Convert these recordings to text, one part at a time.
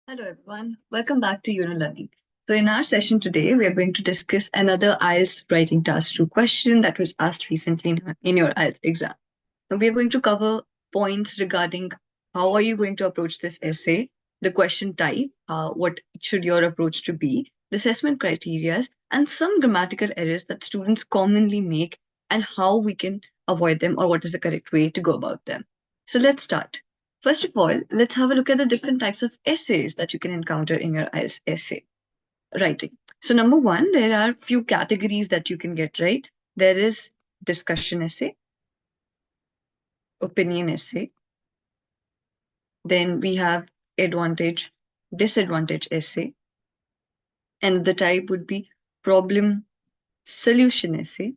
Hello everyone, welcome back to Yuno Learning. So in our session today, we are going to discuss another IELTS writing task 2 question that was asked recently in your IELTS exam. Now we are going to cover points regarding how are you going to approach this essay, the question type, what should your approach to be, the assessment criteria, and some grammatical errors that students commonly make and how we can avoid them or what is the correct way to go about them. So let's start. First of all, let's have a look at the different types of essays that you can encounter in your IELTS essay writing. So number one, there are few categories that you can get right. There is discussion essay, opinion essay. Then we have advantage, disadvantage essay. And the type would be problem solution essay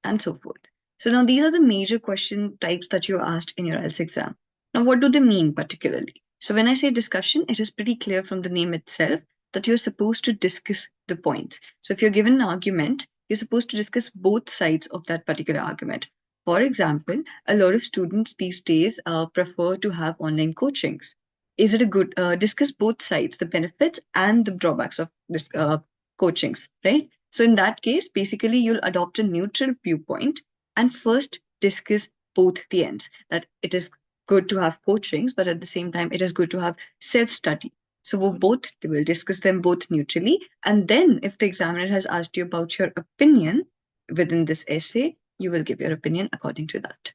and so forth. So now these are the major question types that you are asked in your IELTS exam. Now, what do they mean particularly? So when I say discussion, it is pretty clear from the name itself that you're supposed to discuss the points. So if you're given an argument, you're supposed to discuss both sides of that particular argument. For example, a lot of students these days prefer to have online coachings. Is it a good discuss both sides, the benefits and the drawbacks of this coachings, right? So in that case, basically you'll adopt a neutral viewpoint and first discuss both the ends. That it is good to have coachings, but at the same time, it is good to have self-study. So we will discuss them both neutrally. And then if the examiner has asked you about your opinion within this essay, you will give your opinion according to that.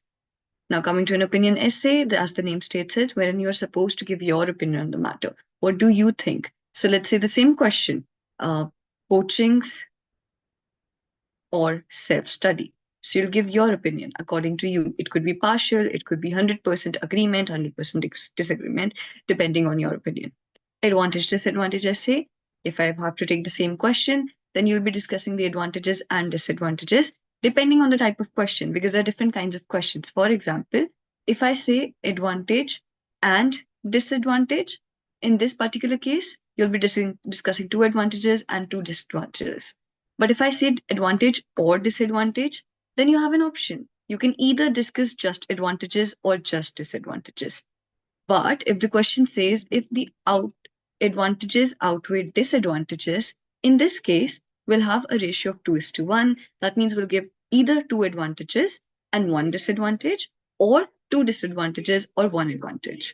Now, coming to an opinion essay, as the name states it, wherein you are supposed to give your opinion on the matter. What do you think? So let's say the same question, coachings or self-study. So you'll give your opinion according to you. It could be partial, it could be 100% agreement, 100% disagreement, depending on your opinion. Advantage, disadvantage essay. If I have to take the same question, then you'll be discussing the advantages and disadvantages depending on the type of question, because there are different kinds of questions. For example, if I say advantage and disadvantage, in this particular case, you'll be discussing two advantages and two disadvantages. But if I said advantage or disadvantage, then you have an option. You can either discuss just advantages or just disadvantages. But if the question says if the advantages outweigh disadvantages, in this case, we'll have a ratio of 2:1. That means we'll give either two advantages and one disadvantage, or two disadvantages or one advantage.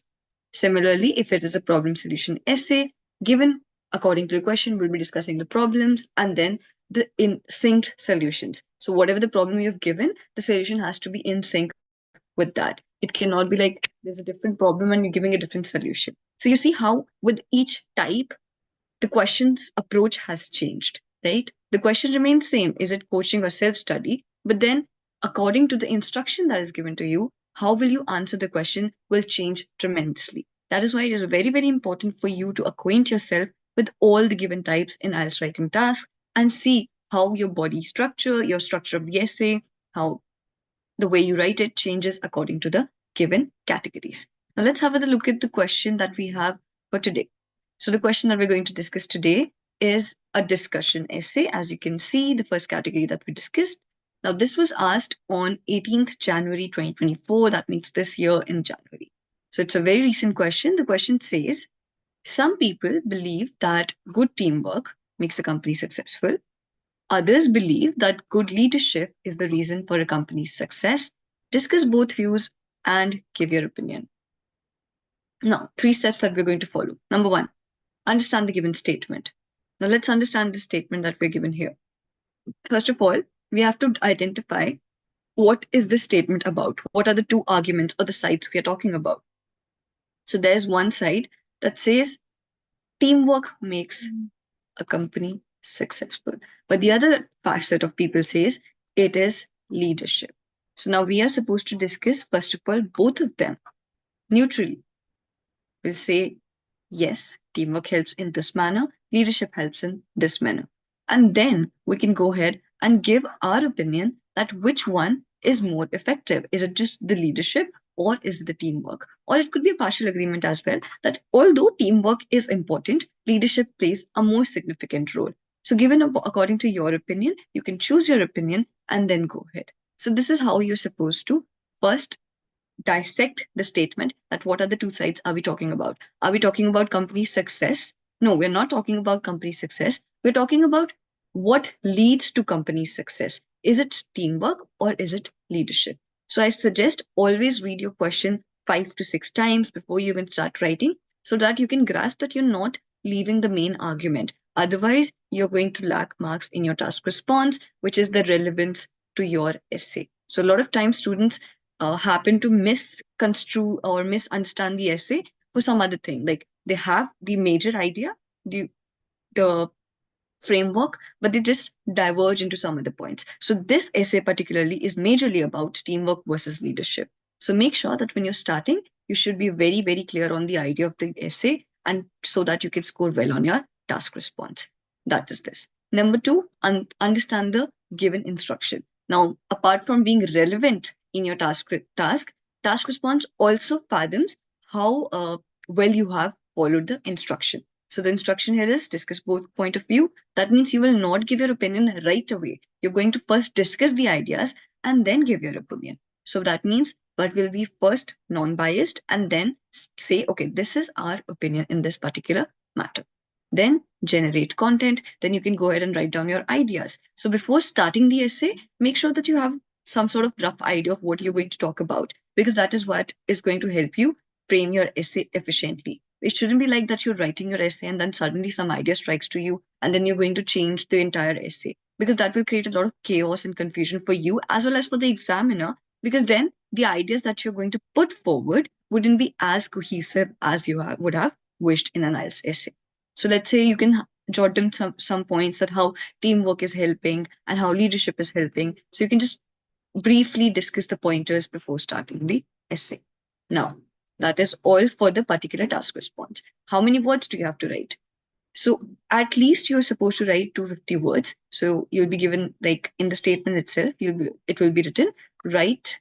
Similarly, if it is a problem solution essay, given according to the question, we'll be discussing the problems and then the in synced solutions. So whatever the problem you've given, the solution has to be in sync with that. It cannot be like there's a different problem and you're giving a different solution. So you see how with each type, the question's approach has changed, right? The question remains same. Is it coaching or self-study? But then according to the instruction that is given to you, how will you answer the question will change tremendously. That is why it is very, very important for you to acquaint yourself with all the given types in IELTS writing tasks and see how your body structure, your structure of the essay, how the way you write it changes according to the given categories. Now let's have a look at the question that we have for today. So the question that we're going to discuss today is a discussion essay. As you can see, the first category that we discussed. Now this was asked on 18th January 2024. That means this year in January. So it's a very recent question. The question says, some people believe that good teamwork makes a company successful. Others believe that good leadership is the reason for a company's success. Discuss both views and give your opinion. Now, three steps that we're going to follow. Number one, understand the given statement. Now, let's understand the statement that we're given here. First of all, we have to identify what is this statement about? What are the two arguments or the sides we are talking about? So there's one side that says teamwork makes a company successful. But the other facet of people says it is leadership. So now we are supposed to discuss, first of all, both of them neutrally. We'll say, yes, teamwork helps in this manner, leadership helps in this manner. And then we can go ahead and give our opinion that which one is more effective. Is it just the leadership or is it the teamwork? Or it could be a partial agreement as well that although teamwork is important, leadership plays a more significant role. So given according to your opinion, you can choose your opinion and then go ahead. So this is how you're supposed to first dissect the statement that what are the two sides are we talking about? Are we talking about company success? No, we're not talking about company success. We're talking about what leads to company success. Is it teamwork or is it leadership? So I suggest always read your question 5 to 6 times before you even start writing so that you can grasp that you're not leaving the main argument. Otherwise, you're going to lack marks in your task response, which is the relevance to your essay. So a lot of times students happen to misconstrue or misunderstand the essay for some other thing. Like they have the major idea, the framework, but they just diverge into some other points. So this essay particularly is majorly about teamwork versus leadership. So make sure that when you're starting, you should be very, very clear on the idea of the essay and so that you can score well on your task response. That is this. Number two, understand the given instruction. Now, apart from being relevant in your task response also fathoms how well you have followed the instruction. So the instruction here is discuss both point of view. That means you will not give your opinion right away. You're going to first discuss the ideas and then give your opinion. So that means what will be first non-biased and then say, okay, this is our opinion in this particular matter. Then generate content. Then you can go ahead and write down your ideas. So before starting the essay, make sure that you have some sort of rough idea of what you're going to talk about, because that is what is going to help you frame your essay efficiently. It shouldn't be like that you're writing your essay and then suddenly some idea strikes to you and then you're going to change the entire essay, because that will create a lot of chaos and confusion for you as well as for the examiner, because then the ideas that you're going to put forward wouldn't be as cohesive as you would have wished in an IELTS essay. So let's say you can jot down some points that how teamwork is helping and how leadership is helping. So you can just briefly discuss the pointers before starting the essay. Now, that is all for the particular task response. How many words do you have to write? So at least you're supposed to write 250 words. So you'll be given, like in the statement itself, it will be written, write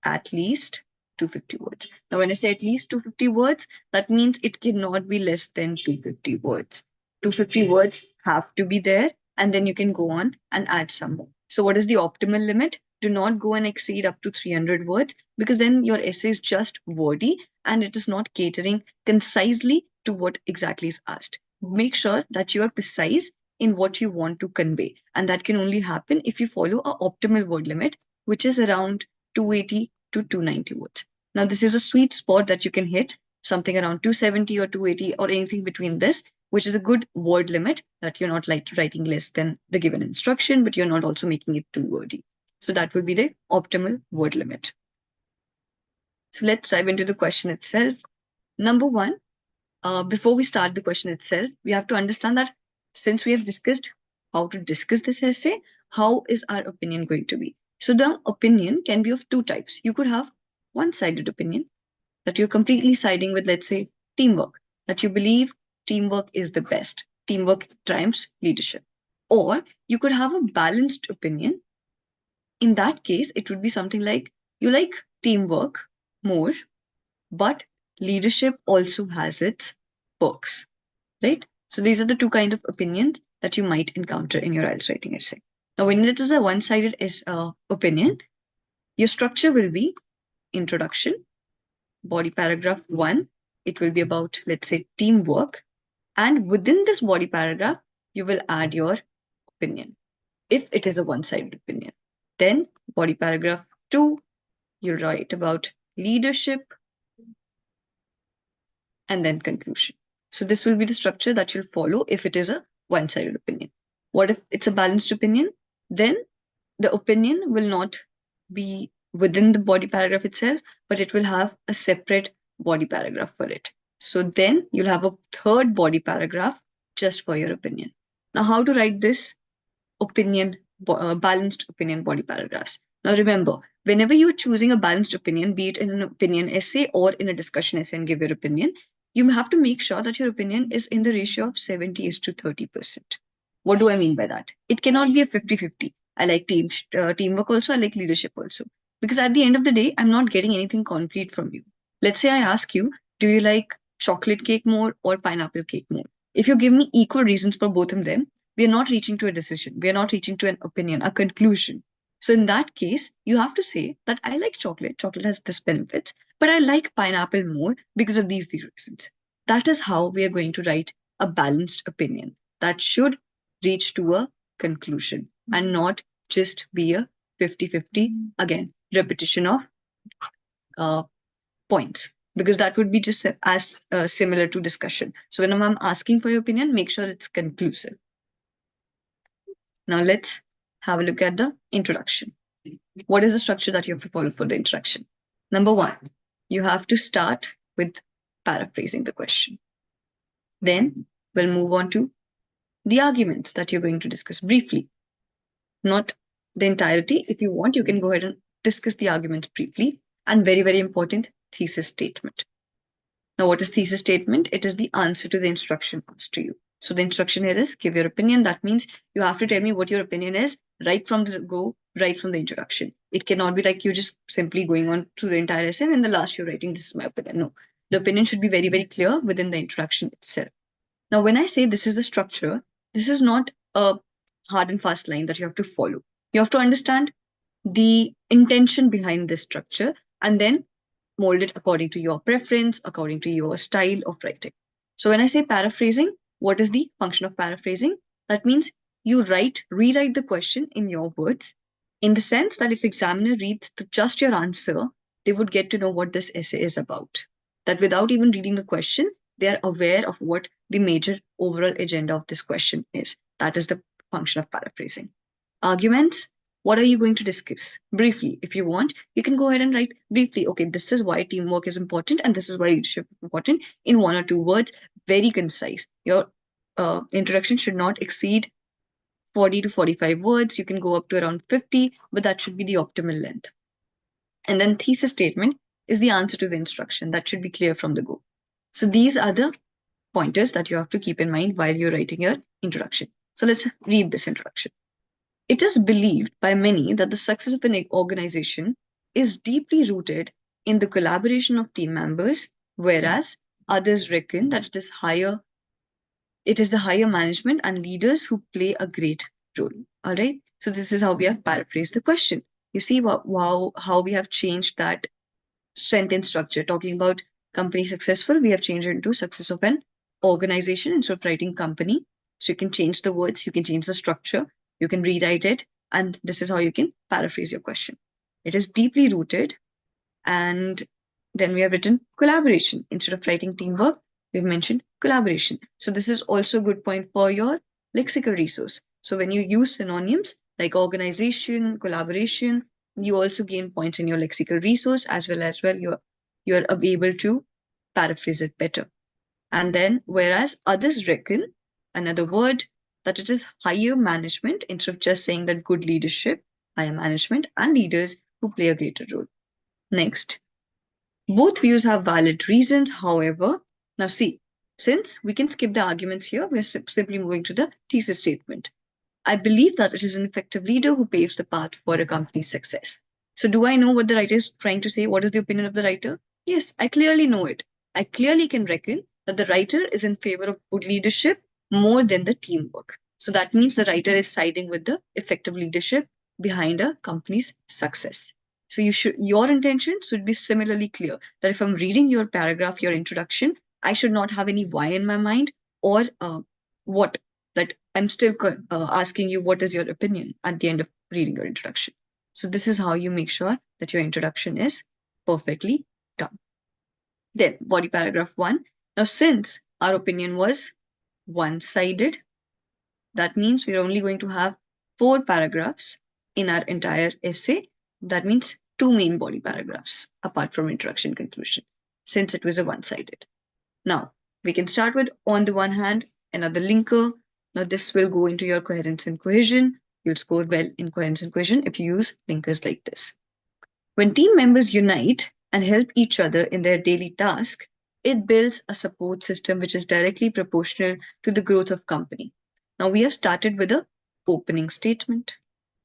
at least 250 words. Now, when I say at least 250 words, that means it cannot be less than 250 words. 250 words have to be there, and then you can go on and add some more. So, what is the optimal limit? Do not go and exceed up to 300 words, because then your essay is just wordy and it is not catering concisely to what exactly is asked. Make sure that you are precise in what you want to convey, and that can only happen if you follow a optimal word limit, which is around 280 to 290 words. Now, this is a sweet spot that you can hit, something around 270 or 280 or anything between this, which is a good word limit that you're not like writing less than the given instruction, but you're not also making it too wordy. So that will be the optimal word limit. So let's dive into the question itself. Number one, before we start the question itself, we have to understand that since we have discussed how to discuss this essay, how is our opinion going to be? So the opinion can be of two types. You could have one-sided opinion that you're completely siding with, let's say, teamwork, that you believe teamwork is the best. Teamwork triumphs leadership. Or you could have a balanced opinion. In that case, it would be something like you like teamwork more, but leadership also has its perks, right? So these are the two kind of opinions that you might encounter in your IELTS writing essay. Now, when it is a one-sided opinion, your structure will be introduction, body paragraph 1. It will be about, let's say, teamwork. And within this body paragraph, you will add your opinion if it is a one-sided opinion. Then body paragraph 2, you'll write about leadership and then conclusion. So this will be the structure that you'll follow if it is a one-sided opinion. What if it's a balanced opinion? Then the opinion will not be within the body paragraph itself, but it will have a separate body paragraph for it. So then you'll have a third body paragraph just for your opinion. Now, how to write this opinion, balanced opinion body paragraphs? Now, remember, whenever you're choosing a balanced opinion, be it in an opinion essay or in a discussion essay and give your opinion, you have to make sure that your opinion is in the ratio of 70 is to 30%. What do I mean by that? It cannot be a 50-50. I like teamwork also, I like leadership also. Because at the end of the day, I'm not getting anything concrete from you. Let's say I ask you, do you like chocolate cake more or pineapple cake more? If you give me equal reasons for both of them, we are not reaching to a decision. We are not reaching to an opinion, a conclusion. So in that case, you have to say that I like chocolate. Chocolate has this benefits, but I like pineapple more because of these reasons. That is how we are going to write a balanced opinion that should reach to a conclusion and not just be a 50-50, again, repetition of uh, points, because that would be just as similar to discussion. So when I'm asking for your opinion, make sure it's conclusive. Now let's have a look at the introduction. What is the structure that you have to follow for the introduction? Number one, you have to start with paraphrasing the question. Then we'll move on to the arguments that you're going to discuss briefly, not the entirety. If you want, you can go ahead and discuss the arguments briefly. And very, very important, thesis statement. Now, what is thesis statement? It is the answer to the instruction asked to you. So the instruction here is give your opinion. That means you have to tell me what your opinion is right from the go, right from the introduction. It cannot be like you just simply going on through the entire essay and in the last you're writing this is my opinion. No, the opinion should be very, very clear within the introduction itself. Now, when I say this is the structure, this is not a hard and fast line that you have to follow. You have to understand the intention behind this structure and then mold it according to your preference, according to your style of writing. So when I say paraphrasing, what is the function of paraphrasing? That means you rewrite the question in your words, in the sense that if examiner reads just your answer, they would get to know what this essay is about. That without even reading the question, they are aware of what the major overall agenda of this question is. That is the function of paraphrasing. Arguments, what are you going to discuss? Briefly, if you want, you can go ahead and write briefly, okay, this is why teamwork is important and this is why leadership is important in 1 or 2 words, very concise. Your introduction should not exceed 40 to 45 words. You can go up to around 50, but that should be the optimal length. And then thesis statement is the answer to the instruction. That should be clear from the go. So these are the pointers that you have to keep in mind while you're writing your introduction. So let's read this introduction. It is believed by many that the success of an organization is deeply rooted in the collaboration of team members, whereas others reckon that it is the higher management and leaders who play a great role. All right. So this is how we have paraphrased the question. You see how we have changed that sentence structure. Talking about company successful, we have changed it into success of an organization instead of writing company. So you can change the words, you can change the structure, you can rewrite it, and this is how you can paraphrase your question. It is deeply rooted, and then we have written collaboration. Instead of writing teamwork, we've mentioned collaboration. So this is also a good point for your lexical resource. So when you use synonyms like organization, collaboration, you also gain points in your lexical resource as well you're able to paraphrase it better. And then whereas others reckon, another word, that it is higher management instead of just saying that good leadership, higher management and leaders who play a greater role. Next, both views have valid reasons. However, now see, since we can skip the arguments here, we're simply moving to the thesis statement. I believe that it is an effective leader who paves the path for a company's success. So do I know what the writer is trying to say? What is the opinion of the writer? Yes, I clearly know it. I clearly can reckon that the writer is in favor of good leadership more than the teamwork. So that means the writer is siding with the effective leadership behind a company's success. So your intention should be similarly clear that if I'm reading your paragraph, your introduction, I should not have any why in my mind or what, that I'm still asking you what is your opinion at the end of reading your introduction. So this is how you make sure that your introduction is perfectly done. Then body paragraph 1. Now since our opinion was one-sided, that means we're only going to have 4 paragraphs in our entire essay. That means 2 main body paragraphs apart from introduction conclusion, since it was a one-sided. Now we can start with, on the one hand, another linker. Now this will go into your coherence and cohesion. You'll score well in coherence and cohesion if you use linkers like this. When team members unite and help each other in their daily task, it builds a support system which is directly proportional to the growth of company. Now we have started with a opening statement.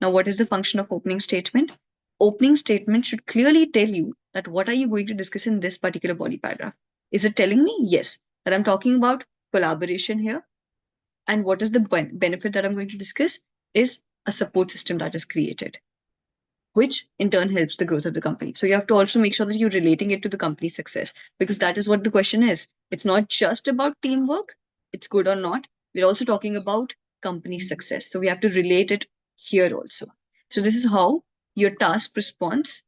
Now what is the function of opening statement? Opening statement should clearly tell you that what are you going to discuss in this particular body paragraph. Is it telling me? Yes, that I'm talking about collaboration here. And what is the benefit that I'm going to discuss is a support system that is created. which in turn helps the growth of the company. So you have to also make sure that you're relating it to the company's success, because that is what the question is. It's not just about teamwork, it's good or not. We're also talking about company success. So we have to relate it here also. So this is how your task response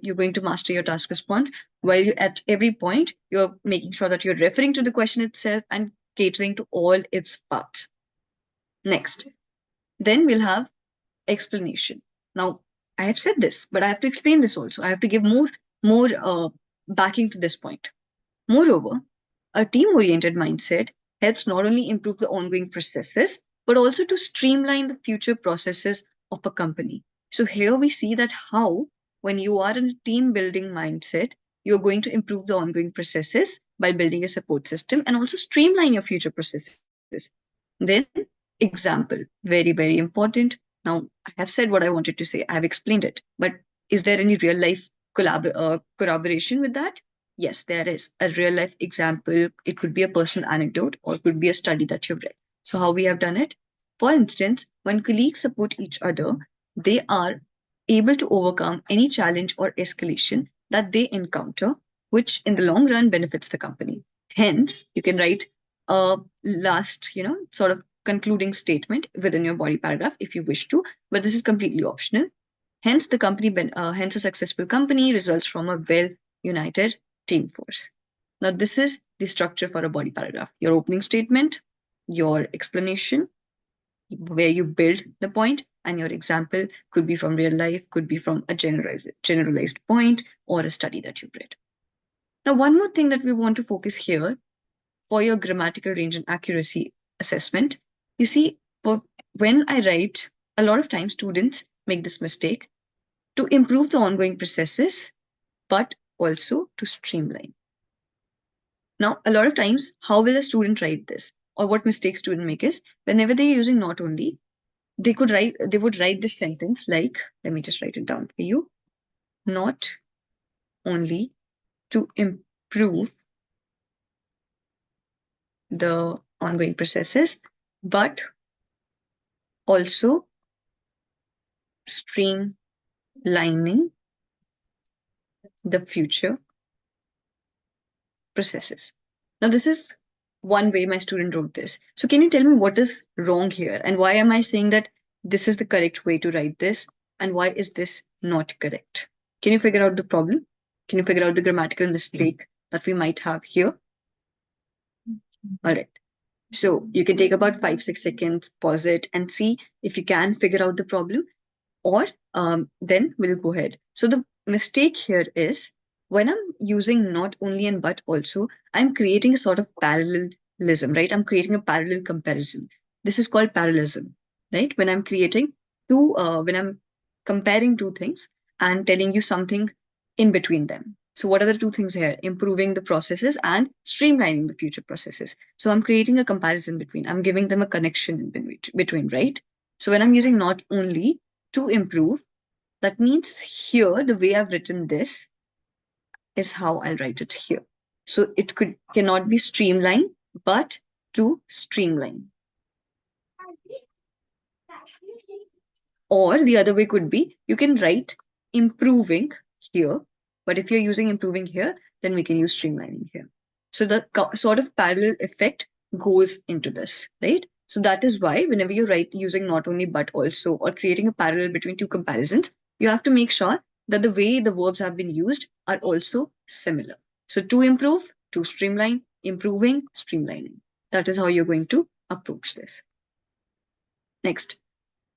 you're going to master your task response, while you, at every point, you're making sure that you're referring to the question itself and catering to all its parts. Next, then we'll have explanation. Now, I have said this, but I have to explain this also. I have to give more backing to this point. Moreover, a team-oriented mindset helps not only improve the ongoing processes, but also to streamline the future processes of a company. So here we see that how, when you are in a team-building mindset, you're going to improve the ongoing processes by building a support system and also streamline your future processes. Then, example, very, very important. Now, I have said what I wanted to say. I have explained it. But is there any real life corroboration with that? Yes, there is a real life example. It could be a personal anecdote or it could be a study that you've read. So, how we have done it? For instance, when colleagues support each other, they are able to overcome any challenge or escalation that they encounter, which in the long run benefits the company. Hence, you can write a last, sort of concluding statement within your body paragraph if you wish to, but this is completely optional. Hence a successful company results from a well united team force. Now, this is the structure for a body paragraph: your opening statement, your explanation, where you build the point, and your example could be from real life, could be from a generalized point or a study that you've read. Now, one more thing that we want to focus here for your grammatical range and accuracy assessment, you see, when I write, a lot of times students make this mistake to improve the ongoing processes, but also to streamline. Now, a lot of times, how will a student write this? Or what mistakes students make is whenever they're using not only, they would write this sentence like, let me just write it down for you. Not only to improve the ongoing processes, but also streamlining the future processes. Now, this is one way my student wrote this. So can you tell me what is wrong here? And why am I saying that this is the correct way to write this? And why is this not correct? Can you figure out the problem? Can you figure out the grammatical mistake that we might have here? All right. So you can take about 5-6 seconds, pause it, and see if you can figure out the problem, or then we'll go ahead. So the mistake here is when I'm using not only and but also, I'm creating a sort of parallelism, right? I'm creating a parallel comparison. This is called parallelism, right? When I'm when I'm comparing two things and telling you something in between them. So what are the two things here? Improving the processes and streamlining the future processes. So I'm creating a comparison between, I'm giving them a connection in between, right? So when I'm using not only to improve, that means here, the way I've written this is how I'll write it here. So it cannot be streamlined, but to streamline. Or the other way could be, you can write improving here, but if you're using improving here, then we can use streamlining here. So the sort of parallel effect goes into this, right? So that is why whenever you write using not only but also or creating a parallel between two comparisons, you have to make sure that the way the verbs have been used are also similar. So to improve, to streamline, improving, streamlining. That is how you're going to approach this. Next.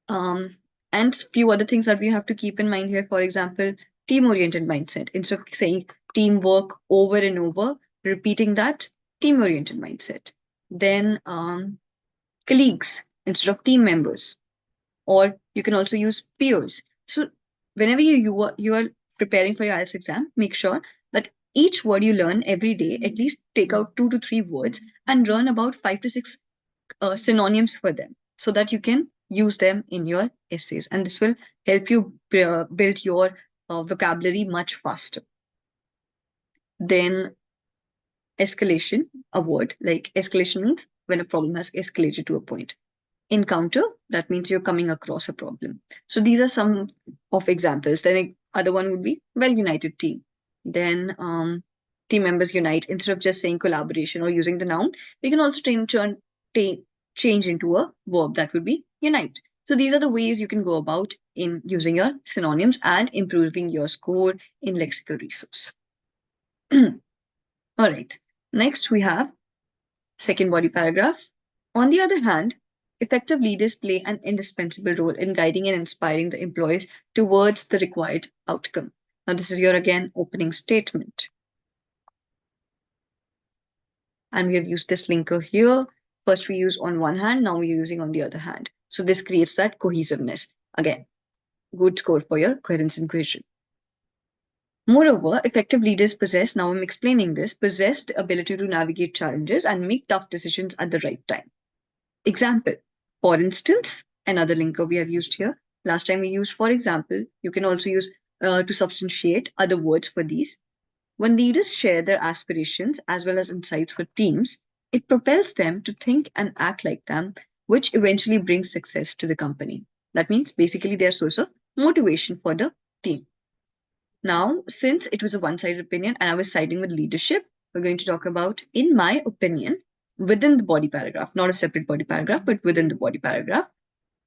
And few other things that we have to keep in mind here. For example, team-oriented mindset. Instead of saying teamwork over and over, repeating that team-oriented mindset. Then colleagues instead of team members. Or you can also use peers. So whenever you are preparing for your IELTS exam, make sure that each word you learn every day, at least take out 2 to 3 words and learn about 5 to 6 synonyms for them so that you can use them in your essays. And this will help you build your vocabulary much faster. Then escalation, a word like escalation means when a problem has escalated to a point. encounter, that means you're coming across a problem. So these are some of examples. Then other one would be well-united team. Then team members unite. Instead of just saying collaboration or using the noun, we can also change into a verb that would be unite. So these are the ways you can go about in using your synonyms and improving your score in lexical resource. All right. Next we have second body paragraph. On the other hand, effective leaders play an indispensable role in guiding and inspiring the employees towards the required outcome. Now, this is your again opening statement. And we have used this linker here. First, we use on one hand, now we're using on the other hand. So, this creates that cohesiveness. Again, good score for your coherence and cohesion. Moreover, effective leaders possess, now I'm explaining this, possess the ability to navigate challenges and make tough decisions at the right time. Example, for instance, another linker we have used here. Last time we used for example. You can also use to substantiate other words for these. When leaders share their aspirations as well as insights for teams, it propels them to think and act like them, which eventually brings success to the company. That means basically they're a source of motivation for the team. Now, since it was a one-sided opinion and I was siding with leadership, we're going to talk about, in my opinion, within the body paragraph, not a separate body paragraph, but within the body paragraph.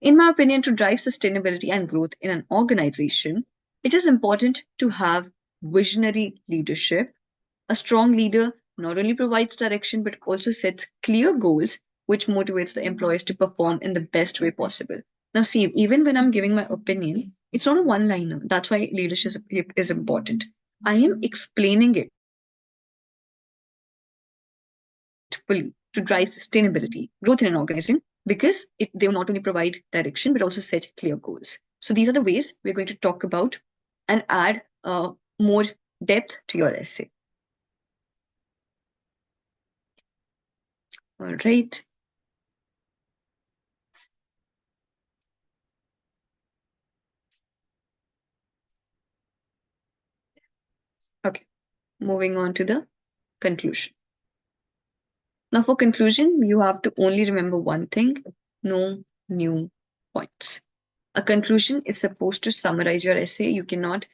In my opinion, to drive sustainability and growth in an organization, it is important to have visionary leadership. A strong leader not only provides direction, but also sets clear goals, which motivates the employees to perform in the best way possible. Now, see, even when I'm giving my opinion, it's not a one liner. That's why leadership is important. I am explaining it fully to drive sustainability, growth in an organization, because they will not only provide direction, but also set clear goals. So these are the ways we're going to talk about and add more depth to your essay. All right. Okay. Moving on to the conclusion. Now, for conclusion, you have to only remember one thing: no new points. A conclusion is supposed to summarize your essay. You cannot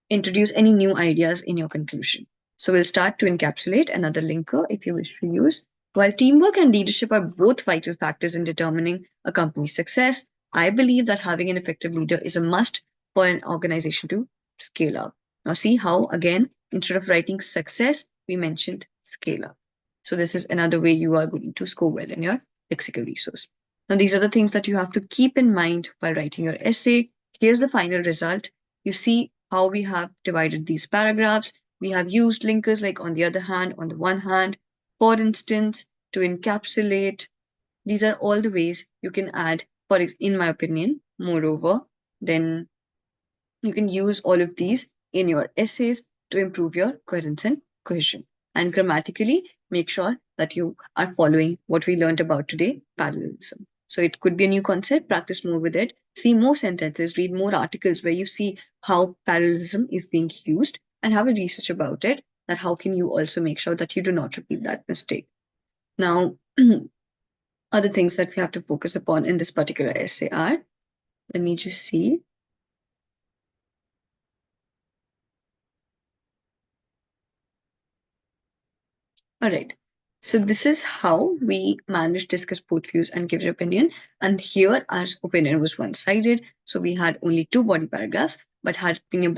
introduce any new ideas in your conclusion. So we'll start to encapsulate another linker if you wish to use. While teamwork and leadership are both vital factors in determining a company's success, I believe that having an effective leader is a must for an organization to scale up. Now, see how, again, instead of writing success, we mentioned scale up. So this is another way you are going to score well in your lexical resource. Now, these are the things that you have to keep in mind while writing your essay. Here's the final result. You see how we have divided these paragraphs. We have used linkers like on the other hand, on the one hand, for instance, to encapsulate. These are all the ways you can add, in my opinion, moreover, then you can use all of these in your essays to improve your coherence and cohesion. And grammatically, make sure that you are following what we learned about today, parallelism. So it could be a new concept, practice more with it, see more sentences, read more articles where you see how parallelism is being used and have a research about it, that how can you also make sure that you do not repeat that mistake. Now, other things that we have to focus upon in this particular essay are, let me just see. All right. So this is how we manage, discuss both views and give your opinion. And here our opinion was one-sided. So we had only two body paragraphs, but had been a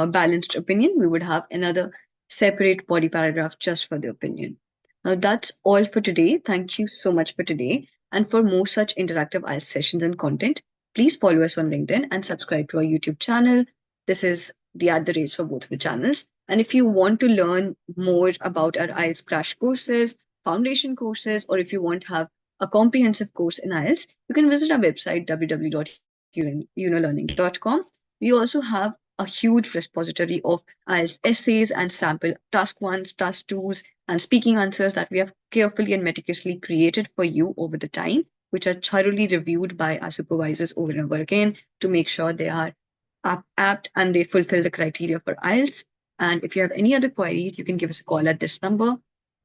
balanced opinion, we would have another separate body paragraph just for the opinion. Now that's all for today. Thank you so much for today. And for more such interactive IELTS sessions and content, please follow us on LinkedIn and subscribe to our YouTube channel. This is the @ for both the channels. And if you want to learn more about our IELTS crash courses, foundation courses, or if you want to have a comprehensive course in IELTS, you can visit our website, www.yunolearning.com. We also have a huge repository of IELTS essays and sample task 1s, task 2s, and speaking answers that we have carefully and meticulously created for you over the time, which are thoroughly reviewed by our supervisors over and over again to make sure they are apt and they fulfill the criteria for IELTS. And if you have any other queries, you can give us a call at this number.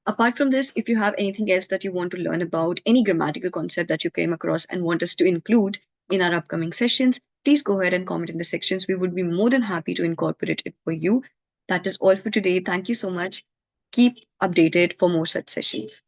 Apart from this, if you have anything else that you want to learn about, any grammatical concept that you came across and want us to include in our upcoming sessions, please go ahead and comment in the sections. We would be more than happy to incorporate it for you. That is all for today. Thank you so much. Keep updated for more such sessions.